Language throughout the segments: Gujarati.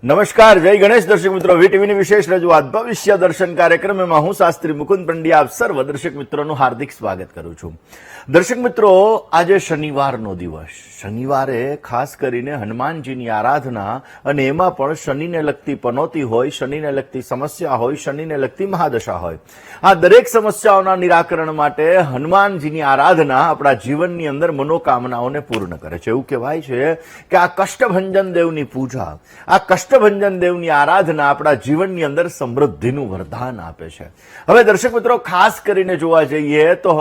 નમસ્કાર, જય ગણેશ દર્શક મિત્રો. વીટીવીની વિશેષ રજૂઆત ભવિષ્ય દર્શન કાર્યક્રમમાં હું શાસ્ત્રી મુકુંદ પંડ્યા આપ સર્વ દર્શક મિત્રોનું હાર્દિક સ્વાગત કરું છું. દર્શક મિત્રો, આજે શનિવારનો દિવસ. શનિવારે ખાસ કરીને હનુમાનજીની આરાધના, અને એમાં પણ શનિને લગતી પનોતી હોય, શનિને લગતી સમસ્યા હોય, શનિને લગતી મહાદશા હોય, આ દરેક સમસ્યાઓના નિરાકરણ માટે હનુમાનજીની આરાધના આપણા જીવનની અંદર મનોકામનાઓને પૂર્ણ કરે છે. એવું કહેવાય છે કે આ કષ્ટભંજન દેવની પૂજા, આ કષ્ટભંજન દેવની આરાધના આપણા જીવનની અંદર સમૃદ્ધિનું વરદાન આપે છે. હવે દર્શક મિત્રો, ખાસ કરીને જોવા જઈએ તો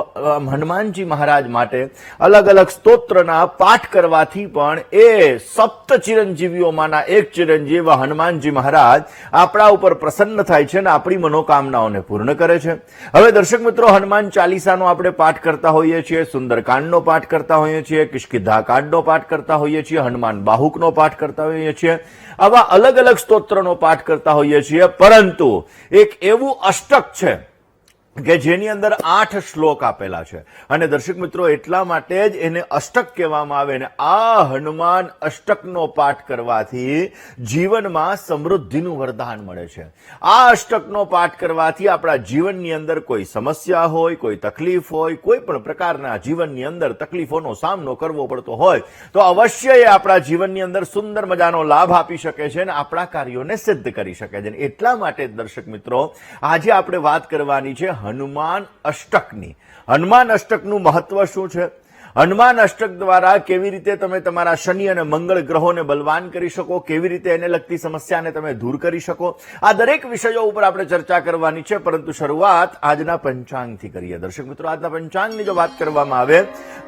હનુમાનજી મહારાજ માટે અલગ અલગ સ્તોત્રના પાઠ કરવાથી પણ એ સપ્ત ચિરંજીવીઓમાંના એક ચિરંજીવ હનુમાનજી મહારાજ આપણા ઉપર પ્રસન્ન થાય છે અને આપણી મનોકામનાઓને પૂર્ણ કરે છે. હવે દર્શક મિત્રો, હનુમાન ચાલીસાનો આપણે પાઠ કરતા હોઈએ છીએ, સુંદરકાંડનો પાઠ કરતા હોઈએ છીએ, કિષ્કિંધા કાંડનો પાઠ કરતા હોઈએ છીએ, હનુમાન બાહુકનો પાઠ કરતા હોઈએ છીએ, આવા અલગ અલગ સ્તોત્રનો પાઠ કરતા હોઈએ છીએ. પરંતુ એક એવું અષ્ટક છે કે જેની અંદર 8 શ્લોક આપેલા છે, અને દર્શક મિત્રો એટલા માટે જ એને અષ્ટક કહેવામાં આવે. ને આ હનુમાન અષ્ટકનો પાઠ કરવાથી જીવનમાં સમૃદ્ધિનું વરદાન મળે છે. આ અષ્ટકનો પાઠ કરવાથી આપણા જીવનની અંદર કોઈ સમસ્યા હોય, કોઈ તકલીફ હોય, કોઈ પણ પ્રકારના જીવનની અંદર તકલીફોનો સામનો કરવો પડતો હોય તો અવશ્ય એ આપણા જીવનની અંદર સુંદર મજાનો લાભ આપી શકે છે અને આપણા કાર્યોને સિદ્ધ કરી શકે છે. એટલા માટે દર્શક મિત્રો, આજે આપણે વાત કરવાની છે હનુમાન અષ્ટકની. હનુમાન અષ્ટકનું મહત્વ શું છે? હનુમાન અષ્ટક દ્વારા કેવી રીતે તમે તમારા શનિ અને મંગળ ગ્રહોને બલવાન કરી શકો, કેવી રીતે એને લગતી સમસ્યાને તમે દૂર કરી શકો, આ દરેક વિષયો ઉપર આપણે ચર્ચા કરવાની છે. પરંતુ શરૂઆત આજના પંચાંગથી કરીએ. દર્શક મિત્રો, આજના પંચાંગની જો વાત કરવામાં આવે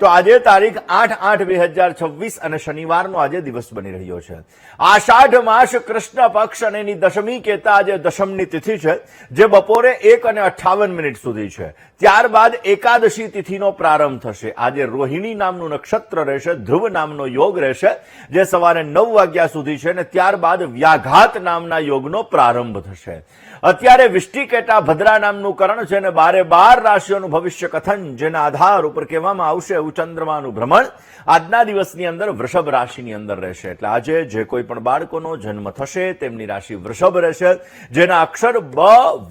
તો આજે તારીખ 8/8/2026 અને શનિવારનો આજે દિવસ બની રહ્યો છે. આષાઢ માસ કૃષ્ણ પક્ષ અને એની દશમી કહેતા આજે દશમની તિથિ છે, જે બપોરે 1:58 સુધી છે. ત્યારબાદ એકાદશી તિથિનો પ્રારંભ થશે. આજે રોહિણી નામનું નક્ષત્ર રહેશે, ધ્રુવ નામનો યોગ રહેશે, જે સવારે 9 વાગ્યા સુધી છે, અને ત્યારબાદ વ્યાઘાત નામના યોગનો પ્રારંભ થશે. અત્યારે વિષ્ટિકેટા ભદ્રા નામનું કરણ છે, અને 12 રાશિઓનું ભવિષ્ય કથન, જેના આધાર ઉપર કહેવામાં આવશે ચંદ્રમાનું ભ્રમણ આજના દિવસની અંદર વૃષભ રાશિની અંદર રહેશે. એટલે આજે જે કોઈ પણ બાળકોનો જન્મ થશે તેમની રાશિ વૃષભ રહેશે, જેના અક્ષર બ,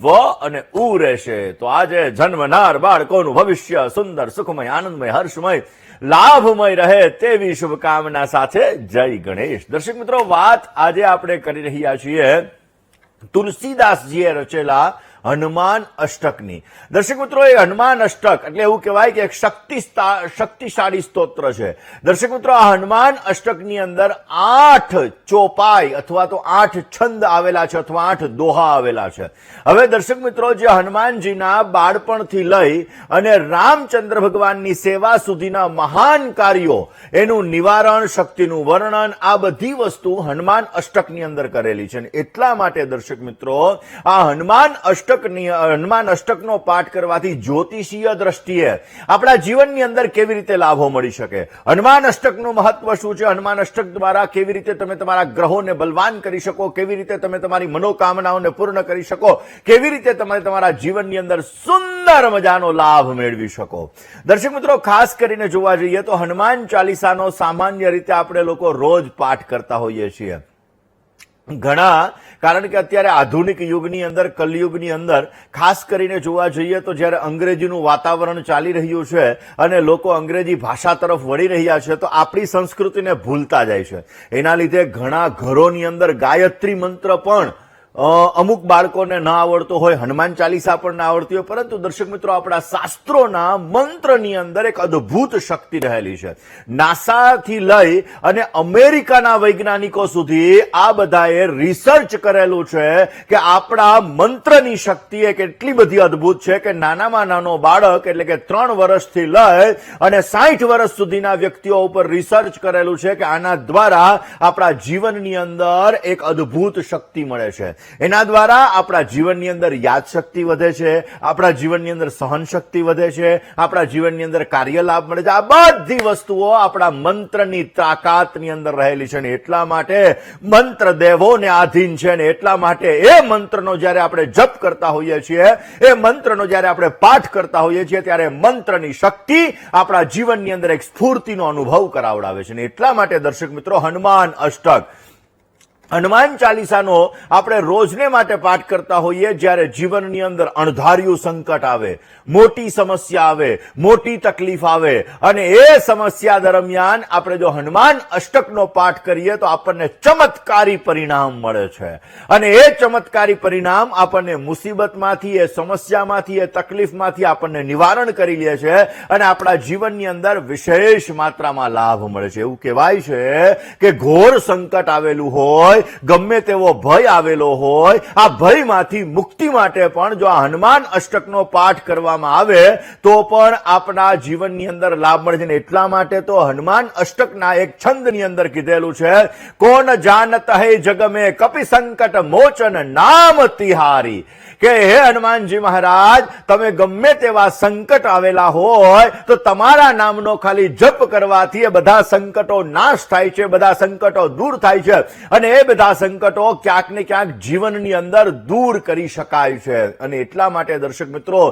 વ અને ઉ રહેશે. તો આજે જન્મનાર બાળકોનું ભવિષ્ય સુંદર, સુખમય, આનંદમય, હર્ષમય, લાભમય રહે તેવી શુભકામના સાથે જય ગણેશ. દર્શક મિત્રો, વાત આજે આપણે કરી રહ્યા છીએ તુલસીદાસજીએ રચેલા હનુમાન અષ્ટકની. દર્શક મિત્રો, એ હનુમાન અષ્ટક એટલે એવું કહેવાય કે એક શક્તિશાળી સ્તોત્ર છે. દર્શક મિત્રો, આ હનુમાન અષ્ટકની અંદર 8 ચોપાઈ અથવા તો 8 છંદ આવેલા છે, અથવા 8 દોહા આવેલા છે. હવે દર્શક મિત્રો, જે હનુમાનજીના બાળપણથી લઈ અને રામચંદ્ર ભગવાનની સેવા સુધીના મહાન કાર્યો, એનું નિવારણ, શક્તિનું વર્ણન, આ બધી વસ્તુ હનુમાન અષ્ટકની અંદર કરેલી છે. એટલા માટે દર્શક મિત્રો, આ હનુમાન અષ્ટકનો પાઠ કરવાથી જ્યોતિષીય દ્રષ્ટિએ આપણા જીવનની અંદર કેવી રીતે લાભો મળી શકે, હનુમાન અષ્ટકનું મહત્વ શું છે, હનુમાન અષ્ટક દ્વારા કેવી રીતે તમે તમારા ગ્રહોને બલવાન કરી શકો, કેવી રીતે તમે તમારી મનોકામનાઓને પૂર્ણ કરી શકો, કેવી રીતે તમે તમારા જીવનની અંદર સુંદર મજાનો લાભ મેળવી શકો. દર્શક મિત્રો, ખાસ કરીને જોવા જઈએ તો હનુમાન ચાલીસાનો સામાન્ય રીતે આપણે લોકો રોજ પાઠ કરતા હોઈએ છીએ. ઘણા, કારણ કે અત્યારે આધુનિક યુગની અંદર, કલયુગની અંદર ખાસ કરીને જોવા જઈએ તો જ્યારે અંગ્રેજીનું વાતાવરણ ચાલી રહ્યું છે અને લોકો અંગ્રેજી ભાષા તરફ વળી રહ્યા છે, તો આપણી સંસ્કૃતિને ભૂલતા જાય છે. એના લીધે ઘણા ઘરોની અંદર ગાયત્રી મંત્ર પણ અમુક બાળકોને ના આવડતો હોય, હનુમાન ચાલીસા પણ ના આવડતી હોય. પરંતુ દર્શક મિત્રો, આપણા શાસ્ત્રોના મંત્રની અંદર એક અદ્ભુત શક્તિ રહેલી છે. નાસાથી લઈ અને અમેરિકાના વૈજ્ઞાનિકો સુધી આ બધાએ રિસર્ચ કરેલું છે કે આપણા મંત્રની શક્તિ એક એટલી બધી અદ્ભુત છે કે નાનામાં નાનો બાળક એટલે કે 3 વર્ષથી લઈ અને 60 વર્ષ સુધીના વ્યક્તિઓ ઉપર રિસર્ચ કરેલું છે કે આના દ્વારા આપણા જીવનની અંદર એક અદ્ભુત શક્તિ મળે છે. એના દ્વારા આપણા જીવનની અંદર યાદશક્તિ વધે છે, આપણા જીવનની અંદર સહન શક્તિ વધે છે, આપણા જીવનની અંદર કાર્ય લાભ મળે છે. આ બધી વસ્તુઓ આપણા મંત્રની તાકાતની અંદર રહેલી છે, અને એટલા માટે મંત્ર દેવોને આધીન છે. અને એટલા માટે એ મંત્રનો જ્યારે આપણે જપ કરતા હોઈએ છીએ, એ મંત્રનો જ્યારે આપણે પાઠ કરતા હોઈએ છીએ, ત્યારે મંત્રની શક્તિ આપણા જીવનની અંદર એક સ્ફૂર્તિનો અનુભવ કરાવડાવે છે. અને એટલા માટે દર્શક મિત્રો, હનુમાન અષ્ટક હનુમાન ચાલીસાનો આપણે રોજને માટે પાઠ કરતા હોઈએ જ્યારે જીવનની અંદર અણધાર્યું સંકટ આવે, મોટી સમસ્યા આવે, મોટી તકલીફ આવે અને એ સમસ્યા દરમિયાન આપણે જો હનુમાન અષ્ટકનો પાઠ કરીએ તો આપણને ચમત્કારી પરિણામ મળે છે અને એ ચમત્કારી પરિણામ આપણને મુસીબતમાંથી, એ સમસ્યામાંથી, એ તકલીફમાંથી આપણને નિવારણ કરી લે છે અને આપણા જીવનની અંદર વિશેષ માત્રામાં લાભ મળે છે. એવું કહેવાય છે કે ઘોર સંકટ આવેલું હોય, ગમે તેવો ભય આવેલો હોય, આ ભયમાંથી મુક્તિ માટે પણ જો આ હનુમાન અષ્ટકનો પાઠ કરવામાં આવે તો પણ આપણા જીવનની અંદર લાભ મળે છે. એટલા માટે તો હનુમાન અષ્ટકના એક છંદની અંદર કીધેલું છે, કોણ જાનત હૈ જગ મેં કપિ સંકટ મોચન નામ તિહારી, કે હે હનુમાનજી મહારાજ, તમે ગમે તેવા સંકટ આવેલા હોય તો તમારા નામનો ખાલી જપ કરવાથી એ બધા સંકટો નાશ થાય છે, બધા સંકટો દૂર થાય છે અને એ બધા સંકટો ક્યાંક ને ક્યાંક જીવનની અંદર દૂર કરી શકાય છે. અને એટલા માટે દર્શક મિત્રો,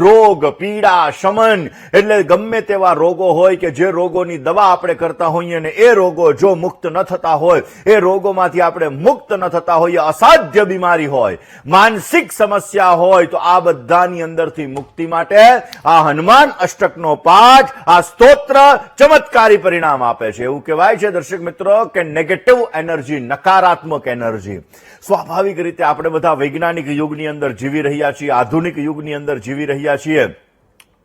રોગ, પીડા, શમન એટલે ગમે તેવા રોગો હોય કે જે રોગોની દવા આપણે કરતા હોઈએ અને એ રોગો જો મુક્ત ન થતા હોય, એ રોગોમાંથી આપણે મુક્ત ન થતા હોઈએ, અસાધ્ય બીમારી હોય, માનસિક સમસ્યા હોય, તો આ બધાની અંદરથી મુક્તિ માટે આ હનુમાન અષ્ટકનો પાઠ, આ સ્તોત્ર ચમત્કારી પરિણામ આપે છે. એવું કહેવાય છે દર્શક મિત્રો કે નેગેટિવ એનર્જી, નકારાત્મક એનર્જી, સ્વાભાવિક રીતે આપણે બધા વૈજ્ઞાનિક યુગની અંદર જીવી રહ્યા છીએ, આધુનિક યુગની અંદર જીવી રહ્યા છીએ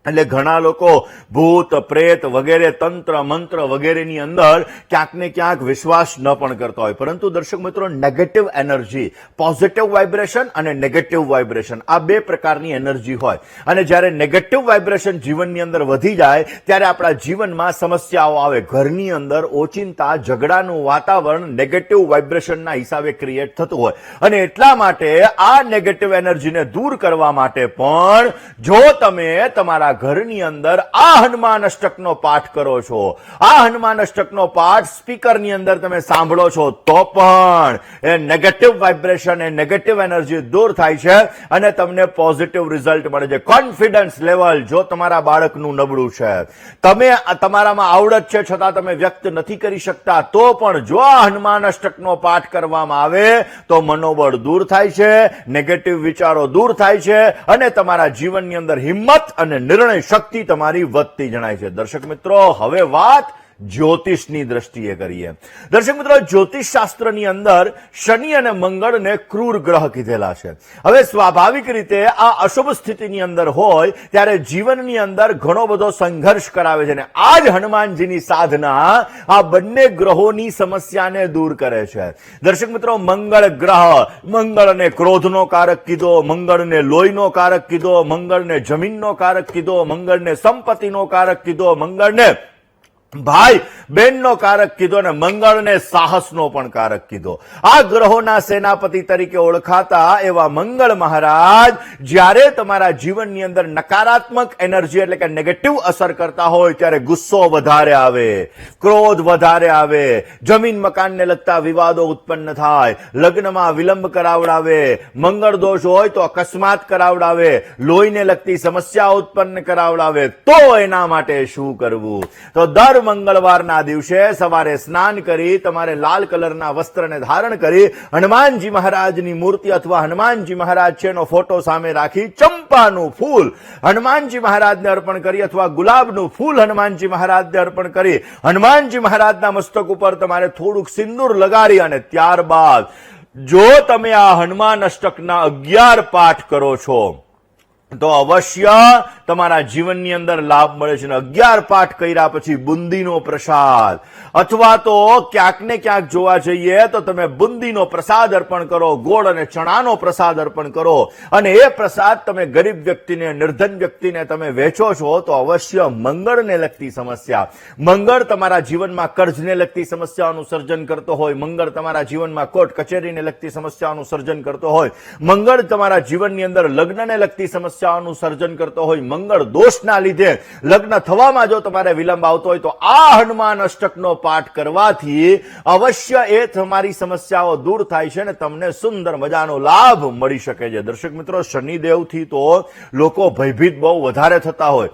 એટલે ઘણા લોકો ભૂત, પ્રેત વગેરે, તંત્ર મંત્ર વગેરેની અંદર ક્યાંક ને ક્યાંક વિશ્વાસ ન પણ કરતા હોય. પરંતુ દર્શક મિત્રો, નેગેટિવ એનર્જી, પોઝિટિવ વાઇબ્રેશન અને નેગેટિવ વાઇબ્રેશન, આ બે પ્રકારની એનર્જી હોય અને જ્યારે નેગેટિવ વાઇબ્રેશન જીવનની અંદર વધી જાય ત્યારે આપણા જીવનમાં સમસ્યાઓ આવે. ઘરની અંદર ઓચિંતા ઝઘડાનું વાતાવરણ નેગેટિવ વાઇબ્રેશનના હિસાબે ક્રિએટ થતું હોય અને એટલા માટે આ નેગેટિવ એનર્જીને દૂર કરવા માટે પણ જો તમે તમારા ઘરની અંદર આ હનુમાન અષ્ટકનો પાઠ કરો છો, આ હનુમાન અષ્ટકનો પાઠ સ્પીકરની અંદર તમે સાંભળો છો, તો પણ એ નેગેટિવ વાઇબ્રેશન, એ નેગેટિવ એનર્જી દૂર થાય છે અને તમને પોઝિટિવ રિઝલ્ટ મળે છે. કોન્ફિડન્સ લેવલ, જો તમારા બાળકનું નબળું છે, તમે તમારામાં આવડત છે છતાં તમે વ્યક્ત નથી કરી શકતા, તો પણ જો આ હનુમાન અષ્ટકનો પાઠ કરવામાં આવે તો મનોબળ દૂર થાય છે, નેગેટિવ વિચારો દૂર થાય છે અને તમારા જીવનની અંદર હિંમત અને નિર્ણય શક્તિ તમારી વધતી જણાય છે. દર્શક મિત્રો, હવે વાત જ્યોતિષની દ્રષ્ટિએ કરીએ. દર્શક મિત્રો, જ્યોતિષ શાસ્ત્રની અંદર શનિ અને મંગળને ક્રૂર ગ્રહ કીધેલા છે. હવે સ્વાભાવિક રીતે આ અશુભ સ્થિતિની અંદર હોય ત્યારે જીવનની અંદર ઘણો બધો સંઘર્ષ કરાવે છે અને આ જ હનુમાનજીની સાધના આ બંને ગ્રહોની સમસ્યાને દૂર કરે છે. દર્શક મિત્રો, મંગળ ગ્રહ, મંગળને ક્રોધનો કારક કીધો, મંગળને લોહીનો કારક કીધો, મંગળને જમીનનો કારક કીધો, મંગળને સંપત્તિનો કારક કીધો, મંગળને ભાઈ બહેનનો કારક કીધો અને મંગળને સાહસનો પણ કારક કીધો. આ ગ્રહોના સેનાપતિ તરીકે ઓળખાતા એવા મંગળ મહારાજ જ્યારે તમારા જીવનની અંદર નકારાત્મક એનર્જી એટલે કે નેગેટિવ અસર કરતા હોય ત્યારે ગુસ્સો વધારે આવે, ક્રોધ વધારે આવે, જમીન મકાનને લગતા વિવાદો ઉત્પન્ન થાય, લગ્નમાં વિલંબ કરાવડાવે, મંગળ દોષ હોય તો અકસ્માત કરાવડાવે, લોહીને લગતી સમસ્યા ઉત્પન્ન કરાવડાવે, તો એના માટે શું કરવું? તો દર મંગળવારના દિવસે સવારે સ્નાન કરી તમારે લાલ કલરના વસ્ત્રને ધારણ કરી હનુમાનજી મહારાજની મૂર્તિ અથવા હનુમાનજી મહારાજ છે એનો ફોટો સામે રાખી ચંપાનું ફૂલ હનુમાનજી મહારાજને અર્પણ કરી અથવા ગુલાબનું ફૂલ હનુમાનજી મહારાજને અર્પણ કરી હનુમાનજી મહારાજના મસ્તક ઉપર તમારે થોડુંક સિંદૂર લગાડી અને ત્યારબાદ જો તમે આ હનુમાન અષ્ટકના 11 પાઠ કરો છો તો અવશ્ય તમારા જીવનની અંદર લાભ મળે છે. 11 પાઠ કર્યા પછી બુંદીનો પ્રસાદ અથવા તો ક્યાંક ને ક્યાંક જોવા જઈએ તો તમે બુંદીનો પ્રસાદ અર્પણ કરો, ગોળ અને ચણાનો પ્રસાદ અર્પણ કરો અને એ પ્રસાદ તમે ગરીબ વ્યક્તિને, નિર્ધન વ્યક્તિને તમે વેચો છો તો અવશ્ય મંગળને લગતી સમસ્યા, મંગળ તમારા જીવનમાં કર્જને લગતી સમસ્યાઓનું સર્જન કરતો હોય, મંગળ તમારા જીવનમાં કોર્ટ કચેરીને લગતી સમસ્યાઓનું સર્જન કરતો હોય, મંગળ તમારા જીવનની અંદર લગ્નને લગતી સમસ્યાઓનું સર્જન કરતો હોય, મંગળ દોષના લીધે લગ્ન થવામાં જો તમારે વિલંબ આવતો હોય તો આ હનુમાન અષ્ટકનો પાઠ કરવાથી અવશ્ય એ તમારી સમસ્યાઓ દૂર થાય છે અને તમને સુંદર મજાનો લાભ મળી શકે છે. દર્શક મિત્રો, શનિદેવથી તો લોકો ભયભીત બહુ વધારે થતા હોય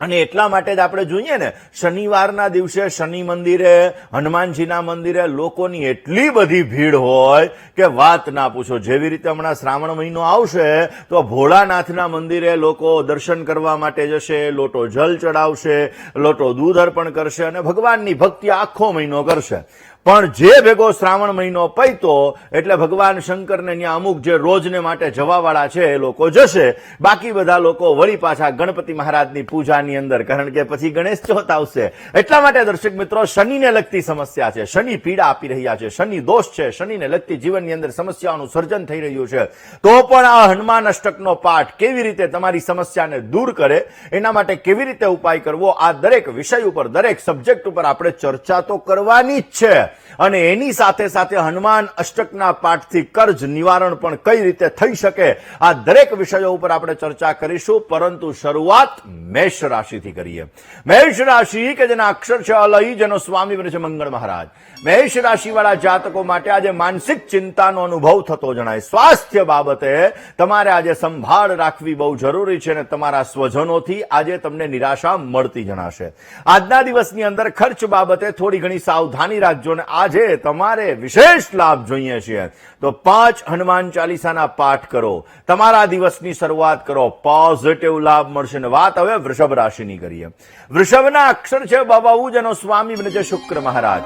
અને એટલા માટે જ આપણે જોઈએ ને, શનિવારના દિવસે શનિ મંદિરે, હનુમાનજીના મંદિરે લોકોની એટલી બધી ભીડ હોય કે વાત ના પૂછો. જેવી રીતે હમણાં શ્રાવણ મહિનો આવશે તો ભોળાનાથના મંદિરે લોકો દર્શન કરવા માટે જશે, લોટો જલ ચડાવશે, લોટો દૂધ અર્પણ કરશે અને ભગવાનની ભક્તિ આખો મહિનો કરશે. પણ જે ભેગો શ્રાવણ મહિનો પૈતો એટલે ભગવાન શંકરને ત્યાં અમુક જે રોજને માટે જવાવાળા છે એ લોકો જશે, બાકી બધા લોકો વળી પાછા ગણપતિ મહારાજની પૂજાની અંદર, કારણ કે પછી ગણેશ ચોથ આવશે. એટલા માટે દર્શક મિત્રો, શનિને લગતી સમસ્યા છે, શનિ પીડા આપી રહ્યા છે, શનિ દોષ છે, શનિને લગતી જીવનની અંદર સમસ્યાઓનું સર્જન થઈ રહ્યું છે, તો પણ આ હનુમાન અષ્ટકનો પાઠ કેવી રીતે તમારી સમસ્યાને દૂર કરે, એના માટે કેવી રીતે ઉપાય કરવો, આ દરેક વિષય ઉપર, દરેક સબ્જેક્ટ ઉપર આપણે ચર્ચા તો કરવાની જ છે. અને એની સાથે સાથે હનુમાન અષ્ટકના પાઠથી કર્જ નિવારણ પણ કઈ રીતે થઈ શકે, આ દરેક વિષયો ઉપર આપણે ચર્ચા કરીશું. પરંતુ શરૂઆત મેષ રાશિથી કરીએ. મેષ રાશિ કે જેના અક્ષર છે અલય, જેનો સ્વામી બને છે મંગળ મહારાજ. મેષ રાશિવાળા જાતકો માટે આજે માનસિક ચિંતાનો અનુભવ થતો જણાય. સ્વાસ્થ્ય બાબતે તમારે આજે સંભાળ રાખવી બહુ જરૂરી છે અને તમારા સ્વજનોથી આજે તમને નિરાશા મળતી જણાશે. આજના દિવસની અંદર ખર્ચ બાબતે થોડી ઘણી સાવધાની રાખજો. આજે તમારે વિશેષ લાભ જોઈએ છે તો 5 હનુમાન ચાલીસાના પાઠ કરો, તમારા દિવસની શરૂઆત કરો, પોઝિટિવ લાભ મળશે. વાત હવે વૃષભ રાશિની કરીએ. વૃષભના અક્ષર છે બાબાઉ, જેનો સ્વામી બને છે શુક્ર મહારાજ.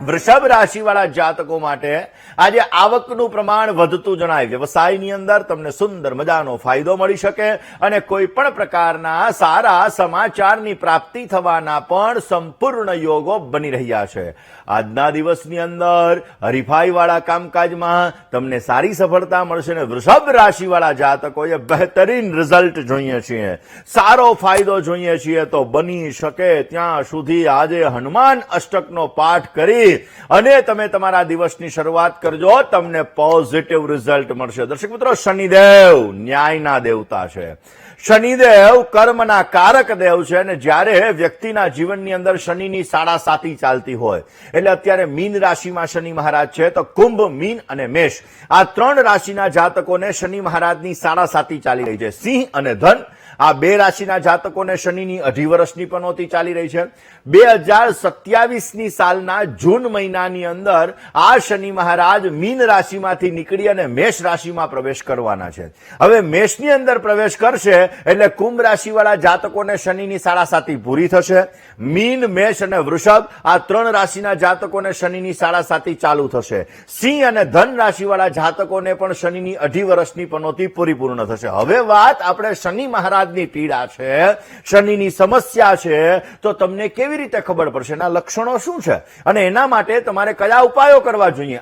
વૃષભ રાશિવાળા જાતકો માટે આજે આવકનું પ્રમાણ વધતું જણાય. વ્યવસાયની અંદર તમને સુંદર મજાનો ફાયદો મળી શકે અને કોઈ પણ પ્રકારના સારા સમાચારની પ્રાપ્તિ થવાના પણ સંપૂર્ણ યોગો બની રહ્યા છે. આજના દિવસની અંદર હરીફાઈવાળા કામકાજમાં તમને સારી સફળતા મળશે અને વૃષભ રાશિવાળા જાતકોએ બહેતરીન રિઝલ્ટ જોઈએ છીએ, સારો ફાયદો જોઈએ છીએ. તો બની શકે ત્યાં સુધી આજે હનુમાન અષ્ટકનો પાઠ કરી અને તમે તમારા દિવસની શરૂઆત કરજો, તમને પોઝિટિવ રિઝલ્ટ મળશે. દર્શક મિત્રો, શનિદેવ ન્યાયના દેવતા છે. શનિદેવ કર્મના કારક દેવ છે અને જ્યારે વ્યક્તિના જીવનની અંદર શનિની સાડાસાતી ચાલતી હોય, એટલે અત્યારે મીન રાશિમાં શનિ મહારાજ છે, તો કુંભ, મીન અને મેષ આ 3 રાશિના જાતકોને શનિ મહારાજની સાડાસાતી ચાલી રહી છે. સિંહ અને ધન આ 2 રાશિના જાતકોને શનિની 2.5 વર્ષની પનોતી ચાલી રહી છે. 2027ની સાલના જૂન મહિનાની અંદર આ શનિ મહારાજ મીન રાશિમાંથી નીકળી અને મેષ રાશિમાં પ્રવેશ કરવાના છે. હવે મેષની અંદર પ્રવેશ કરશે એટલે કુંભ રાશિવાળા જાતકોને શનિની સાડાસાતી પૂરી થશે. મીન, મેષ અને વૃષભ આ 3 રાશિના જાતકોને શનિની સાડાસાતી ચાલુ થશે. સિંહ અને ધન રાશિવાળા જાતકોને પણ શનિની 2.5 વર્ષની પનોતી પરિપૂર્ણ થશે. હવે વાત આપણે શનિ મહારાજની પીડા છે, શનિની સમસ્યા છે, તો તમને કેવી રીતે ખબર પડશે, એના લક્ષણો શું છે અને એના માટે તમારે કયા ઉપાયો કરવા જોઈએ,